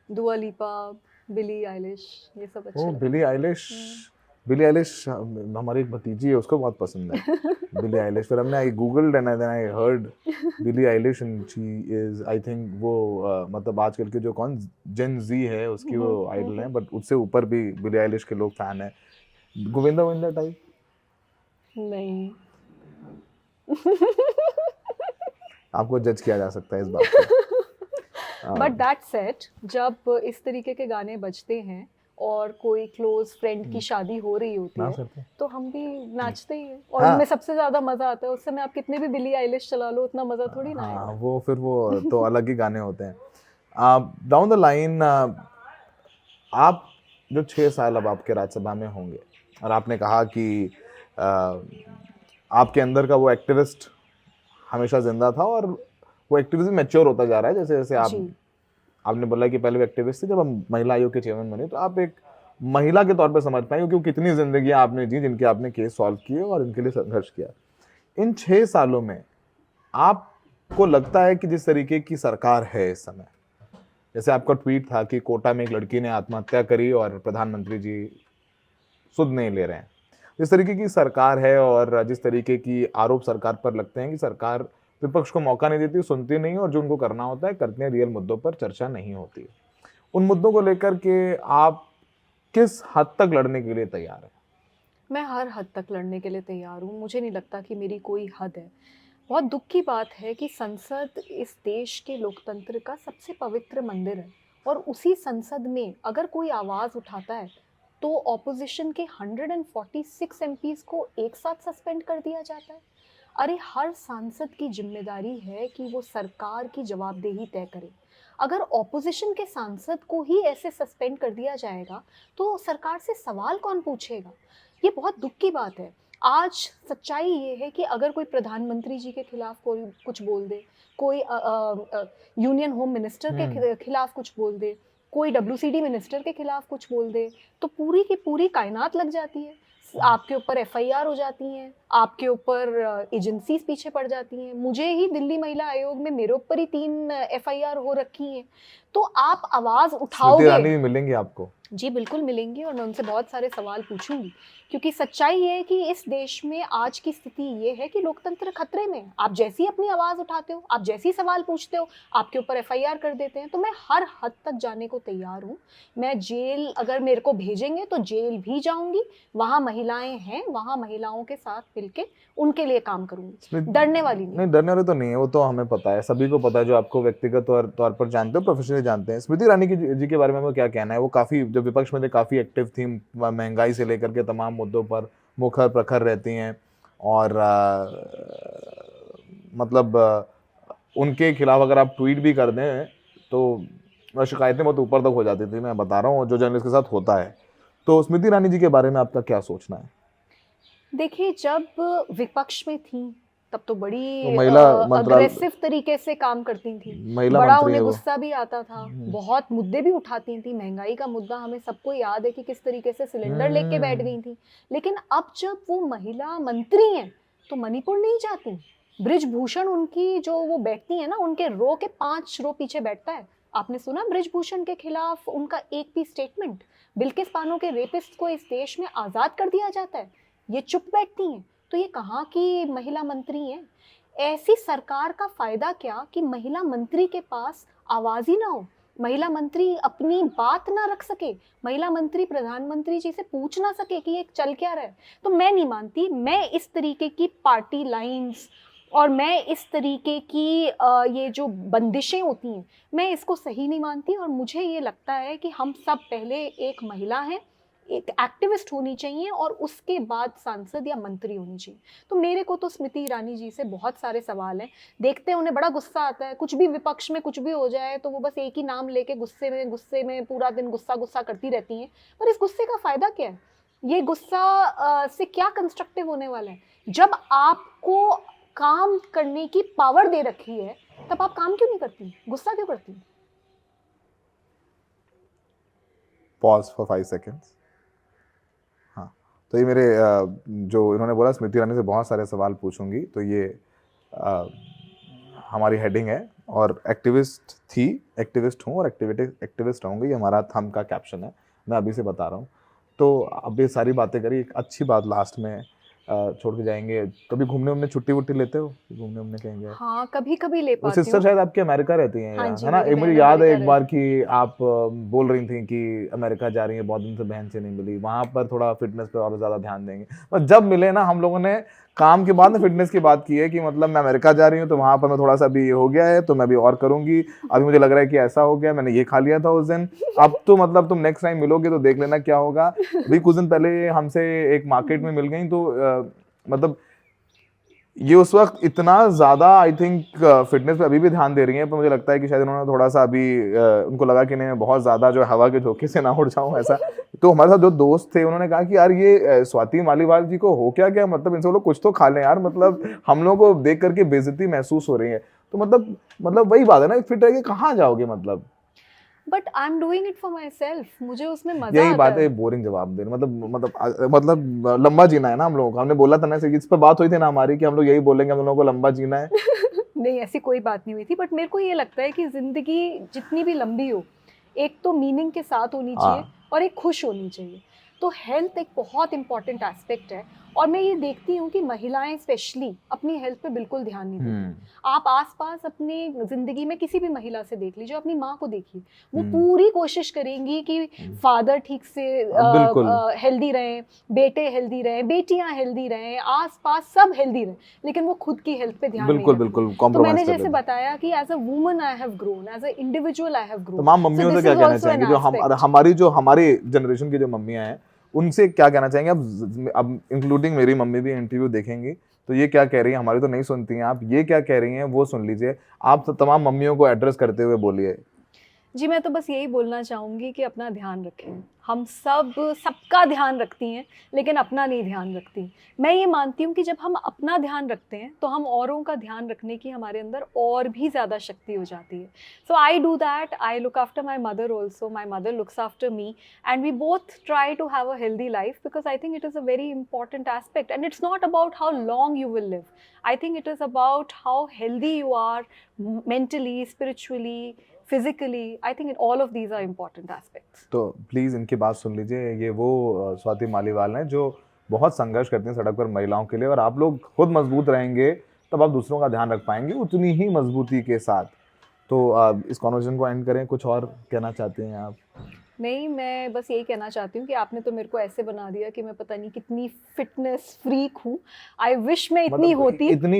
[SPEAKER 2] दुआ लिपा, बिली आइलिश, ये सब अच्छे
[SPEAKER 1] ओ
[SPEAKER 2] लगते
[SPEAKER 1] बिली आइलिश। बिली आइलिश हमारी एक भतीजी है, उसको बहुत पसंद है बिली आइलिश। फिर हमने I googled and then I heard Billie Eilish and she is I think वो मतलब आजकल के जो कौन जेन जी है उसकी वो आइडल है, बट उससे ऊपर भी बिली आइलिश के लोग फैन है। गोविंदा गोविंदा टाइप
[SPEAKER 2] नहीं।
[SPEAKER 1] आपको जज किया जा सकता है इस बात पे।
[SPEAKER 2] बट दैट सेट, जब इस तरीके के गाने बजते हैं और कोई क्लोज फ्रेंड की शादी हो रही होती
[SPEAKER 1] नाच
[SPEAKER 2] है,
[SPEAKER 1] करते हैं।
[SPEAKER 2] तो हम भी नाचते ही हैं। और
[SPEAKER 1] हाँ।
[SPEAKER 2] उनमें सबसे ज्यादा मजा आता है, उस समय आप कितने भी बिली आइलिश चला लो, उतना मजा थोड़ी ना
[SPEAKER 1] हाँ
[SPEAKER 2] आएगा।
[SPEAKER 1] वो फिर वो तो अलग ही गाने होते हैं। डाउन द लाइन आप जो 6 साल अब आपके राज्यसभा में होंगे और आपने कहा कि आ, आपके अंदर का वो एक्टिविस्ट हमेशा जिंदा था और वो एक्टिविज्म मैच्योर होता जा रहा है जैसे जैसे
[SPEAKER 2] जी।
[SPEAKER 1] आपने बोला कि पहले वो एक्टिविस्ट थे, जब हम महिला आयोग के चेयरमैन बने तो आप एक महिला के तौर पे समझ पाए क्योंकि कितनी जिंदगियां आपने जी जिनके आपने केस सॉल्व किए और इनके लिए संघर्ष किया। इन 6 सालों में आपको लगता है कि जिस तरीके की सरकार है इस समय, जैसे आपका ट्वीट था कि कोटा में एक लड़की ने आत्महत्या करी और प्रधानमंत्री जी सुध नहीं ले रहे हैं, जिस तरीके की सरकार है और जिस तरीके की आरोप सरकार पर लगते हैं कि सरकार विपक्ष को मौका नहीं देती, सुनती नहीं और जो उनको करना होता है करते हैं, रियल मुद्दों पर चर्चा नहीं होती। उन मुद्दों को लेकर के आप किस हद तक लड़ने के लिए तैयार हैं?
[SPEAKER 2] मैं हर हद तक लड़ने के लिए तैयार हूँ, मुझे नहीं लगता कि मेरी कोई हद है। बहुत दुख की बात है कि संसद इस देश के लोकतंत्र का सबसे पवित्र मंदिर है, और उसी संसद में अगर कोई आवाज़ उठाता है तो ऑपोजिशन के 146 एमपीज को एक साथ सस्पेंड कर दिया जाता है। अरे हर सांसद की जिम्मेदारी है कि वो सरकार की जवाबदेही तय करे। अगर ऑपोजिशन के सांसद को ही ऐसे सस्पेंड कर दिया जाएगा तो सरकार से सवाल कौन पूछेगा? ये बहुत दुख की बात है। आज सच्चाई ये है कि अगर कोई प्रधानमंत्री जी के खिलाफ कोई कुछ बोल दे, कोई यूनियन होम मिनिस्टर के खिलाफ कुछ बोल दे, कोई डब्ल्यूसीडी मिनिस्टर के खिलाफ कुछ बोल दे, तो पूरी की पूरी कायनात लग जाती है। आपके ऊपर एफआईआर हो जाती हैं, आपके ऊपर एजेंसीज पीछे पड़ जाती हैं। मुझे ही दिल्ली महिला आयोग में मेरे ऊपर ही 3 एफआईआर हो रखी हैं। तो आप आवाज़
[SPEAKER 1] स्मृति
[SPEAKER 2] उठाओगे।
[SPEAKER 1] ईरानी भी मिलेंगी आपको?
[SPEAKER 2] जी बिल्कुल मिलेंगी, और मैं उनसे बहुत सारे सवाल पूछूंगी, क्योंकि सच्चाई ये है कि इस देश में आज की स्थिति ये है कि लोकतंत्र खतरे में है। आप जैसी अपनी आवाज़ उठाते हो, आप जैसी सवाल पूछते हो, आपके ऊपर एफआईआर कर देते हैं। तो मैं हर हद तक जाने को तैयार हूँ। मैं जेल अगर मेरे को भेजेंगे तो जेल भी जाऊंगी, वहाँ महिलाएं हैं, वहाँ महिलाओं के साथ मिलके उनके लिए काम करूंगी। डरने वाली नहीं।
[SPEAKER 1] डरने वाले तो नहीं है, वो तो हमें पता है, सभी को पता है जो आपको व्यक्तिगत तौर पर जानते हो, प्रोफेशनली जानते हैं। स्मृति ईरानी जी के बारे में वो क्या कहना है? वो काफ़ी जब विपक्ष में थे काफ़ी एक्टिव थी, महंगाई से लेकर के तमाम मुद्दों पर मुखर प्रखर रहती हैं और मतलब उनके खिलाफ अगर आप ट्वीट भी कर दें तो शिकायतें बहुत ऊपर तक हो जाती थी। मैं बता रहा हूँ जो जर्नलिस्ट के साथ होता है। तो स्मृति ईरानी जी के बारे में आपका क्या सोचना है?
[SPEAKER 2] देखिए, जब विपक्ष में थी तब तो बड़ी
[SPEAKER 1] तो महिला मंत्रालय
[SPEAKER 2] अग्रेसिव तरीके से काम करती थी,
[SPEAKER 1] महिला
[SPEAKER 2] बड़ा
[SPEAKER 1] मंत्री है
[SPEAKER 2] उन्हें
[SPEAKER 1] वो।
[SPEAKER 2] गुस्सा भी आता था, बहुत मुद्दे भी उठाती थी। महंगाई का मुद्दा हमें सबको याद है कि किस तरीके से सिलेंडर लेके बैठ गई थी। लेकिन अब जब वो महिला मंत्री हैं तो मणिपुर नहीं जाती। ब्रिजभूषण उनकी जो वो बैठती है ना, उनके रो के 5 रो पीछे बैठता है। आपने सुना ब्रिजभूषण के खिलाफ उनका एक भी स्टेटमेंट? बिल्किस बानो के रेपिस्ट को इस देश में आज़ाद कर दिया जाता है, ये चुप बैठती हैं। तो ये कहाँ की महिला मंत्री हैं? ऐसी सरकार का फायदा क्या कि महिला मंत्री के पास आवाज ही ना हो, महिला मंत्री अपनी बात ना रख सके, महिला मंत्री प्रधानमंत्री जी से पूछ ना सके कि ये चल क्या रहा है। तो मैं नहीं मानती, मैं इस तरीके की पार्टी लाइंस और मैं इस तरीके की ये जो बंदिशें होती हैं, मैं इसको सही नहीं मानती। और मुझे ये लगता है कि हम सब पहले एक महिला हैं, एक एक्टिविस्ट होनी चाहिए और उसके बाद सांसद या मंत्री होनी चाहिए। तो मेरे को तो स्मृति ईरानी जी से बहुत सारे सवाल हैं। देखते हैं उन्हें बड़ा गुस्सा आता है, कुछ भी विपक्ष में कुछ भी हो जाए तो वो बस एक ही नाम लेके गुस्से में पूरा दिन गुस्सा करती रहती हैं। पर इस गुस्से का फ़ायदा क्या है? ये गुस्सा से क्या कंस्ट्रक्टिव होने वाला है? जब आपको काम करने की पावर दे रखी है तब आप काम क्यों नहीं करती? गुस्सा क्यों करती?
[SPEAKER 1] Pause for 5 seconds. हाँ, तो ये मेरे जो इन्होंने बोला स्मृति ईरानी से बहुत सारे सवाल पूछूंगी, तो ये हमारी हेडिंग है। और एक्टिविस्ट थी, एक्टिविस्ट हूँ और एक्टिविस्ट रहूँगी, ये हमारा थंब का कैप्शन है, मैं अभी से बता रहा हूँ। तो अब ये सारी बातें करी, एक अच्छी बात लास्ट में छोड़ के जाएंगे। कभी घूमने छुट्टी वुट्टी लेते हो? घूमने कहेंगे?
[SPEAKER 2] हाँ, कभी कभी ले पाती हूँ।
[SPEAKER 1] सिस्टर शायद आपके अमेरिका रहती हैं,
[SPEAKER 2] हाँ
[SPEAKER 1] है ना? एक मुझे याद है एक बार कि आप बोल रही थी कि अमेरिका जा रही है, बहुत दिन से बहन से नहीं मिली, वहाँ पर थोड़ा फिटनेस पे और ज़्यादा ध्यान देंगे। पर जब मिले ना, हम लोगों ने काम के बाद में फिटनेस की बात की है कि मतलब मैं अमेरिका जा रही हूँ तो वहाँ पर मैं थोड़ा सा अभी हो गया है तो मैं अभी और करूँगी, अभी मुझे लग रहा है कि ऐसा हो गया, मैंने ये खा लिया था उस दिन, अब तो मतलब तुम नेक्स्ट टाइम मिलोगे तो देख लेना क्या होगा। अभी कुछ दिन पहले हमसे एक मार्केट में मिल गई, तो मतलब ये उस वक्त इतना ज़्यादा आई थिंक फिटनेस पे अभी भी ध्यान दे रही हैं, पर मुझे लगता है कि शायद उन्होंने थोड़ा सा अभी उनको लगा कि नहीं बहुत ज़्यादा जो हवा के झोंके से ना उड़ जाऊं ऐसा। तो हमारे साथ जो दोस्त थे उन्होंने कहा कि यार ये स्वाति मालीवाल जी को हो क्या गया, मतलब इनसे लोग कुछ तो खा लें यार, मतलब हम लोगों को देख करके बेइज्जती महसूस हो रही है। तो मतलब वही बात है ना, फिट रह के कहाँ जाओगे मतलब।
[SPEAKER 2] But I am doing it for my self, मुझे उसमें मजा
[SPEAKER 1] यही
[SPEAKER 2] आता
[SPEAKER 1] बात है, बोरिंग जवाब दे, मतलब लंबा जीना है ना हम लोगों को। हमने बोला था ना, इस पर बात हुई थी ना हमारी कि हम लोग यही बोलेंगे, हम लोगों को लंबा जीना है।
[SPEAKER 2] नहीं, ऐसी कोई बात नहीं हुई थी, बट मेरे को ये लगता है कि जिंदगी जितनी भी लंबी हो, एक तो मीनिंग के साथ होनी चाहिए और एक खुश होनी चाहिए। तो हेल्थ एक बहुत इंपॉर्टेंट एस्पेक्ट है और मैं ये देखती हूँ कि महिलाएं स्पेशली अपनी हेल्थ पे बिल्कुल ध्यान नहीं देती। आप आसपास अपने जिंदगी में किसी भी महिला से देख लीजिए, अपनी माँ को देखिए, वो पूरी कोशिश करेंगी कि फादर ठीक से हेल्दी रहें, बेटे हेल्दी रहें, बेटियां हेल्दी रहें, आसपास सब हेल्दी रहें, लेकिन वो खुद की हेल्थ पे ध्यान नहीं
[SPEAKER 1] बिल्कुल।
[SPEAKER 2] तो मैंने जैसे बताया कि as a woman I have grown, as a individual I have grown.
[SPEAKER 1] तमाम मम्मियों से क्या कहना चाहेंगे, जो हमारी जनरेशन की जो मम्मियां हैं उनसे क्या कहना चाहेंगे? अब इंक्लूडिंग मेरी मम्मी भी इंटरव्यू देखेंगी, तो ये क्या कह रही हैं, हमारी तो नहीं सुनती हैं, आप ये क्या कह रही हैं वो सुन लीजिए। आप तमाम मम्मियों को एड्रेस करते हुए बोलिए।
[SPEAKER 2] जी, मैं तो बस यही बोलना चाहूँगी कि अपना ध्यान रखें। हम सबका ध्यान रखती हैं, लेकिन अपना नहीं ध्यान रखती। मैं ये मानती हूँ कि जब हम अपना ध्यान रखते हैं तो हम औरों का ध्यान रखने की हमारे अंदर और भी ज़्यादा शक्ति हो जाती है। So I do that, I look after my mother also, my mother looks after me, and we both try to have a healthy life, because I think it is a very important aspect, and it's not about how long you will live, I think it is about how healthy you are mentally, spiritually, physically. I think all of these are important aspects.
[SPEAKER 1] तो please इनकी बात सुन लीजिए, ये वो स्वाति मालीवाल हैं जो बहुत संघर्ष करती हैं सड़क पर महिलाओं के लिए, और आप लोग खुद मजबूत रहेंगे तब आप दूसरों का ध्यान रख पाएंगे उतनी ही मजबूती के साथ। तो इस कॉन्वर्सेशन को एंड करें, कुछ और कहना चाहते हैं आप?
[SPEAKER 2] नहीं, मैं बस यही कहना चाहती हूँ कि आपने तो मेरे को ऐसे बना दिया कि मैं पता नहीं कितनी फिटनेस फ्रीक हूँ। आई विश मैं इतनी होती।
[SPEAKER 1] इतना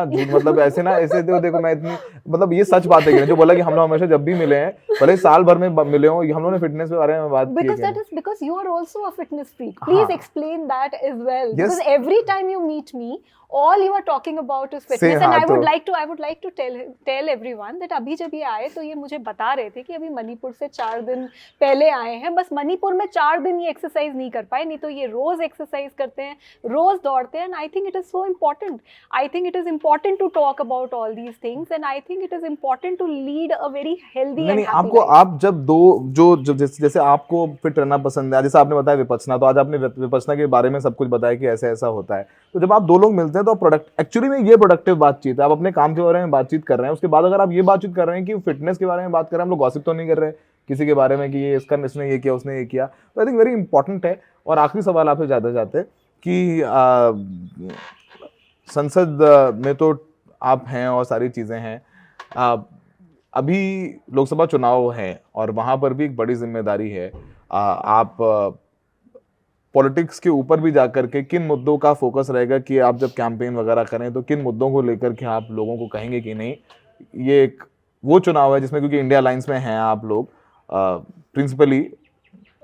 [SPEAKER 1] झूठ मतलब ऐसे ना, ऐसे देखो मैं इतनी, मतलब ये सच बात है जो बोला कि हम लोग हमेशा जब भी मिले हैं, भले साल भर में मिले हो, हम लोगों ने फिटनेस के बारे में बात की है।
[SPEAKER 2] Because you are also a fitness freak. Please explain that as well. Because every time you meet me, all you are talking about is fitness, and I would like to tell everyone that अभी जब ये आए तो ये मुझे बता रहे थे कि अभी मणिपुर से 4 दिन पहले आए हैं। बस मणिपुर में 4 दिन ये एक्सरसाइज नहीं कर पाए, नहीं तो ये रोज एक्सरसाइज करते हैं, रोज दौड़ते हैं। And I think it is so important. I think it is important to talk about all these things, and I think it is important to lead a very healthy and happy life.
[SPEAKER 1] आप जब जैसे आपको fit रहना पसंद है, जैसे आपने बताया विपश्यना, तो आज आपने विपश्यना के बारे में सब कुछ बताया कि ऐसा ऐसा होता है। तो जब आप दो लोग मिलते करते हैं तो प्रोडक्ट एक्चुअली में ये प्रोडक्टिव बातचीत है। आप अपने काम के बारे में बातचीत कर रहे हैं, उसके बाद अगर आप ये बातचीत कर रहे हैं कि फिटनेस के बारे में बात कर रहे हैं, हम लोग गॉसिप तो नहीं कर रहे हैं किसी के बारे में कि ये इसने ये किया, उसने ये किया। तो आई थिंक वेरी इंपॉर्टेंट है। और आखिरी सवाल आपसे जाते जाते कि संसद में तो आप हैं और सारी चीज़ें हैं, अभी लोकसभा चुनाव है और वहाँ पर भी एक बड़ी जिम्मेदारी है। आप पॉलिटिक्स के ऊपर भी जाकर के किन मुद्दों का फोकस रहेगा कि आप जब कैंपेन वगैरह करें तो किन मुद्दों को लेकर के आप लोगों को कहेंगे कि नहीं ये एक वो चुनाव है जिसमें, क्योंकि इंडिया अलायंस में हैं आप लोग प्रिंसिपली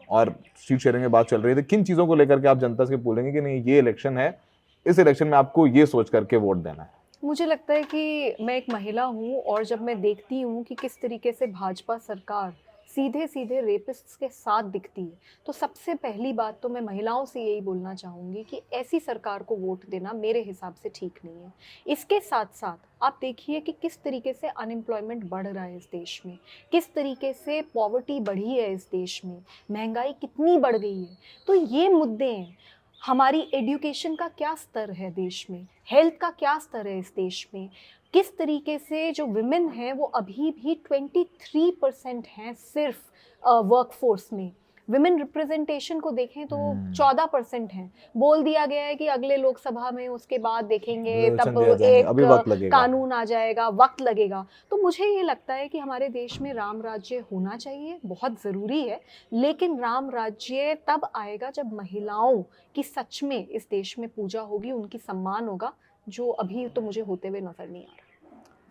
[SPEAKER 1] और सीट शेयरिंग में बात चल रही है, तो किन चीज़ों को लेकर के आप जनता से बोलेंगे कि नहीं ये इलेक्शन है, इस इलेक्शन में आपको ये सोच करके वोट देना है?
[SPEAKER 2] मुझे लगता है कि मैं एक महिला हूँ और जब मैं देखती हूँ कि किस तरीके से भाजपा सरकार सीधे सीधे रेपिस्ट्स के साथ दिखती है, तो सबसे पहली बात तो मैं महिलाओं से यही बोलना चाहूँगी कि ऐसी सरकार को वोट देना मेरे हिसाब से ठीक नहीं है। इसके साथ साथ आप देखिए कि किस तरीके से अनएम्प्लॉयमेंट बढ़ रहा है इस देश में, किस तरीके से पॉवर्टी बढ़ी है इस देश में, महंगाई कितनी बढ़ गई है। तो ये मुद्दे हैं। हमारी एजुकेशन का क्या स्तर है देश में, हेल्थ का क्या स्तर है इस देश में, किस तरीके से जो विमेन हैं वो अभी भी 23% हैं सिर्फ वर्कफोर्स में। विमेन रिप्रेजेंटेशन को देखें तो 14% हैं। बोल दिया गया है कि अगले लोकसभा में उसके बाद देखेंगे, तब
[SPEAKER 1] अभी वक्त
[SPEAKER 2] एक
[SPEAKER 1] लगेगा।
[SPEAKER 2] कानून आ जाएगा, वक्त लगेगा। तो मुझे ये लगता है कि हमारे देश में राम राज्य होना चाहिए, बहुत ज़रूरी है, लेकिन राम राज्य तब आएगा जब महिलाओं की सच में इस देश में पूजा होगी, उनकी सम्मान होगा, जो अभी तो मुझे होते हुए नजर नहीं आ रहा।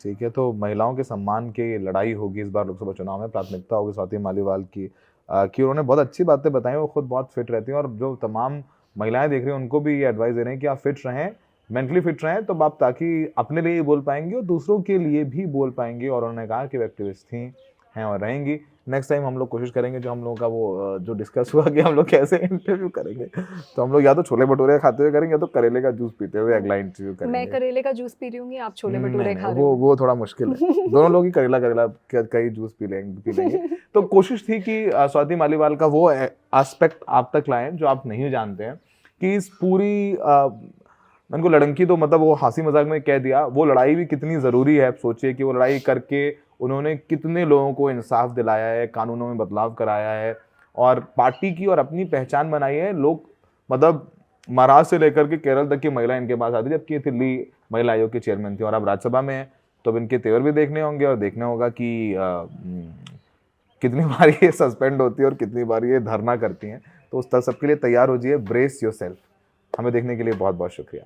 [SPEAKER 1] ठीक है, तो महिलाओं के सम्मान की लड़ाई होगी इस बार लोकसभा चुनाव में। प्राथमिकता होगी स्वाति मालीवाल की कि उन्होंने बहुत अच्छी बातें बताई, वो खुद बहुत फिट रहती हैं और जो तमाम महिलाएं देख रही हैं उनको भी ये एडवाइस दे रहे हैं कि आप फिट रहें, मेंटली फिट रहें, तो आप ताकि अपने लिए बोल पाएंगे और दूसरों के लिए भी बोल पाएंगे। और उन्होंने कहा कि वो एक्टिविस्ट थी, हैं और रहेंगी। नेक्स्ट टाइम हम लोग कोशिश करेंगे जो हम लोगों का वो जो डिस्कस हुआ कि हम लोग कैसे इंटरव्यू करेंगे, तो हम लोग या तो छोले भटूरे खाते हुए करेंगे या तो करेले का जूस पीते हुए अगला इंटरव्यू करेंगे।
[SPEAKER 2] मैं करेले का जूस पी रही हूँ, आप छोले भटूरे
[SPEAKER 1] नहीं,
[SPEAKER 2] खा रहे हो।
[SPEAKER 1] वो थोड़ा मुश्किल है। दोनों लोग ही करेला कई जूस पी लेंगे। तो कोशिश थी कि स्वाति मालीवाल का वो एस्पेक्ट आप तक लाएं जो आप नहीं जानते हैं कि इस पूरी मैंने को लड़की तो मतलब वो हंसी मजाक में कह दिया, वो लड़ाई भी कितनी ज़रूरी है। आप सोचिए कि वो लड़ाई करके उन्होंने कितने लोगों को इंसाफ दिलाया है, कानूनों में बदलाव कराया है और पार्टी की और अपनी पहचान बनाई है। लोग मतलब महाराष्ट्र से लेकर के केरल तक की महिला इनके पास आती, जबकि दिल्ली महिला आयोग के चेयरमैन थी और अब राज्यसभा में है। तो अब इनके तेवर भी देखने होंगे और देखना होगा कि कितनी बार ये सस्पेंड होती है और कितनी बार ये धरना करती हैं। तो उस तरह सबके लिए तैयार हो जाइए, ब्रेस योरसेल्फ। हमें देखने के लिए बहुत बहुत शुक्रिया।